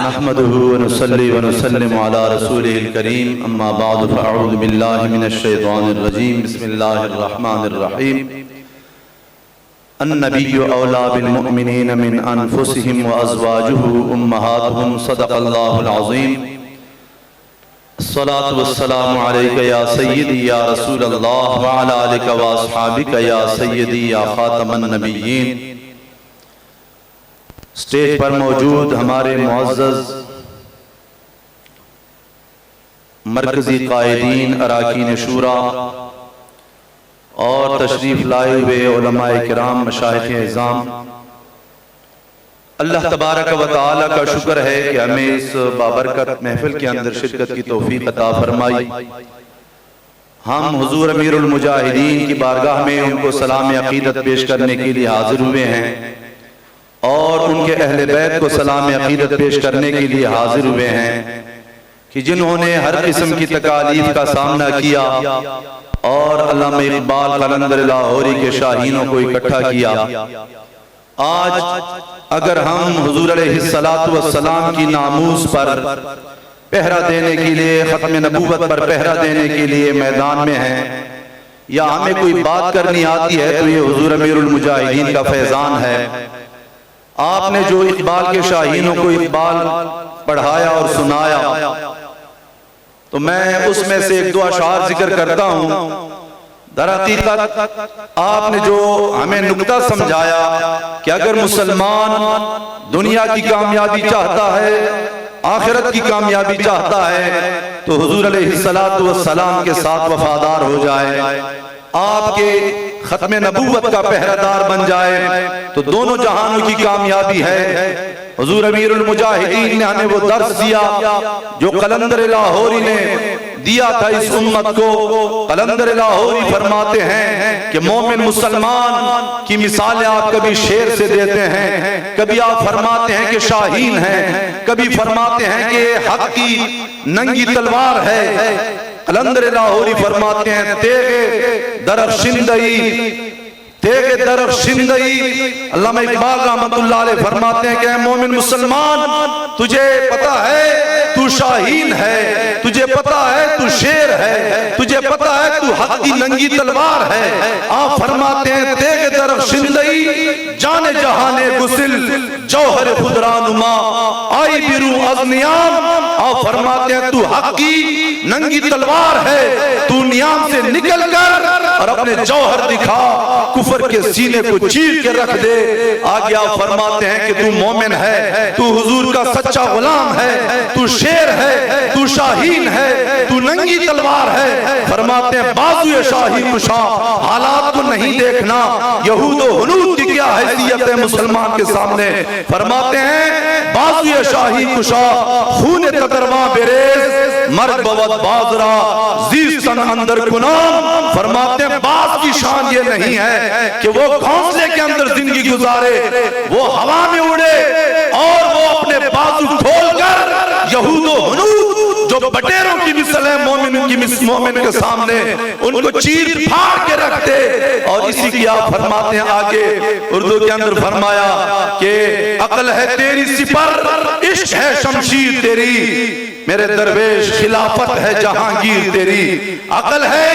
نحمده ونصلي ونسلم على رسوله الكريم اما بعد فاعوذ بالله من الشيطان الرجيم بسم الله الرحمن الرحيم النبي اولى بالمؤمنين من انفسهم وازواجه امهاتهم صدق الله العظيم الصلاة والسلام عليك يا سيدي يا رسول الله وعلى آلك واصحابك يا سيدي يا خاتم النبيين۔ اسٹیج پر موجود ہمارے معزز مرکزی قائدین، اراکین شورا اور تشریف لائے ہوئے علماء کرام، مشائخ اعظام، اللہ تبارک و تعالی کا شکر ہے کہ ہمیں اس بابرکت محفل کے اندر شرکت کی توفیق عطا فرمائی۔ ہم حضور امیر المجاہدین کی بارگاہ میں ان کو سلام عقیدت پیش کرنے کے لیے حاضر ہوئے ہیں اور ان کے اہل بیت کو سلام عقیدت پیش کرنے کے لیے حاضر ہوئے ہیں کہ جنہوں نے ہر قسم کی تکالیف کا سامنا کیا اور علامہ اقبال قلندر لاہوری کے شاہینوں کو اکٹھا کیا۔ آج اگر ہم حضور علیہ السلام کی ناموس پر پہرا دینے کے لیے، ختم نبوت پر پہرا دینے کے لیے میدان میں ہیں یا ہمیں کوئی بات کرنی آتی ہے تو یہ حضور امیر المجاہدین کا فیضان ہے۔ آپ نے جو اقبال کے شاہینوں کو اقبال پڑھایا اور سنایا تو میں اس میں سے ایک دو اشعار ذکر کرتا ہوں۔ در حقیقت آپ نے جو ہمیں نکتہ سمجھایا کہ اگر مسلمان دنیا کی کامیابی چاہتا ہے، آخرت کی کامیابی چاہتا ہے تو حضور علیہ السلام کے ساتھ وفادار ہو جائے، آپ کے ختم نبوت کا پہرادار بن جائے تو دونوں جہانوں کی کامیابی ہے۔ حضور امیر المجاہدین نے ہمیں وہ درس دیا جو قلندر لاہوری نے دیا تھا اس امت کو۔ قلندر لاہوری فرماتے ہیں کہ مومن مسلمان کی مثالیں آپ کبھی شیر سے دیتے ہیں، کبھی آپ فرماتے ہیں کہ شاہین ہے، کبھی فرماتے ہیں کہ حق کی ننگی تلوار ہے۔ قلندر لاہوری فرماتے ہیں تیغ درخشندئی۔ علامہ اقبال رحمت اللہ علیہ فرماتے ہیں کہ اے مومن مسلمان، تجھے پتا ہے تو شاہین ہے، تجھے پتا ہے تو شیر ہے، تجھے پتا ہے تو حق کی ننگی تلوار ہے۔ آپ فرماتے ہیں تیغ درخشندئی جان جہانے گسل جوہر خود رانما آئی بیرو از نیام۔ آپ فرماتے ہیں تو حق کی ننگی تلوار ہے، تو نیام سے نکل کر اور اپنے جوہر دکھا، کفر کے سینے کو چیر کے رکھ دے۔ آگے آپ فرماتے ہیں کہ تو مومن ہے، تو حضور کا سچا غلام ہے، تو شیر ہے، تو شاہین ہے، تو ننگی تلوار ہے۔ فرماتے ہیں بازوئے شاہی کشا حالات کو نہیں دیکھنا، یہود و ہنود کی کیا حیثیت ہے مسلمان کے سامنے۔ فرماتے ہیں بازوئے شاہی کشا خون قدرواں بیریز مرد بود بازرا زیستن اندر کنام۔ فرماتے ہیں باز کی شان یہ نہیں ہے کہ وہ گھونسلے کے اندر زندگی گزارے، وہ ہوا میں اڑے اور وہ اپنے بازو کھول کر یہود و ہنود جو بٹیروں کی مثل ہے مومن کے سامنے ان کو چیر پھاڑ کے رکھتے۔ اور اسی کی آپ فرماتے ہیں آگے اردو کے اندر فرمایا کہ عقل ہے تیری سپر عشق ہے شمشیر تیری، میرے درویش خلافت ہے جہانگیر تیری۔ عقل ہے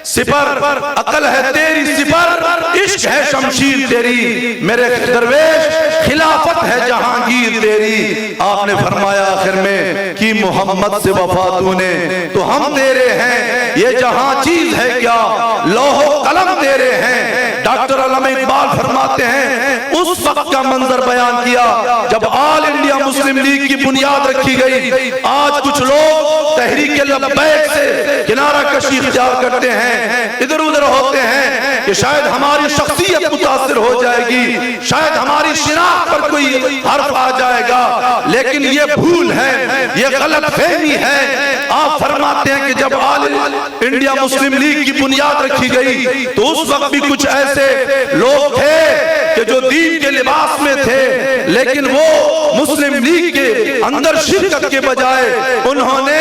سپر، عقل ہے تیری سپر عشق ہے شمشیر تیری، میرے درویش خلافت ہے جہانگیر تیری۔ آپ نے فرمایا آخر میں کہ محمد سے وفا تو نے تو ہم تیرے ہیں، یہ جہاں چیز ہے کیا لوح و قلم تیرے ہیں۔ ڈاکٹر علامہ اقبال فرماتے ہیں اس وقت کا منظر بیان کیا جب آل انڈیا مسلم لیگ کی بنیاد رکھی گئی۔ آج کچھ لوگ تحریک لبیک سے کنارہ کشی اختیار کرتے ہیں، ادھر ادھر ہوتے ہیں کہ شاید ہماری شخصیت متاثر ہو جائے گی، شاید ہماری شناخت پر کوئی حرف آ جائے گا، لیکن یہ بھول ہے، یہ غلط فہمی ہے۔ آپ فرماتے ہیں کہ جب آل انڈیا مسلم لیگ کی بنیاد رکھی گئی تو اس وقت بھی کچھ ایسے لوگ تھے کہ جو دین کے لباس میں تھے، لیکن وہ مسلم لیگ کے اندر شرکت کے بجائے انہوں نے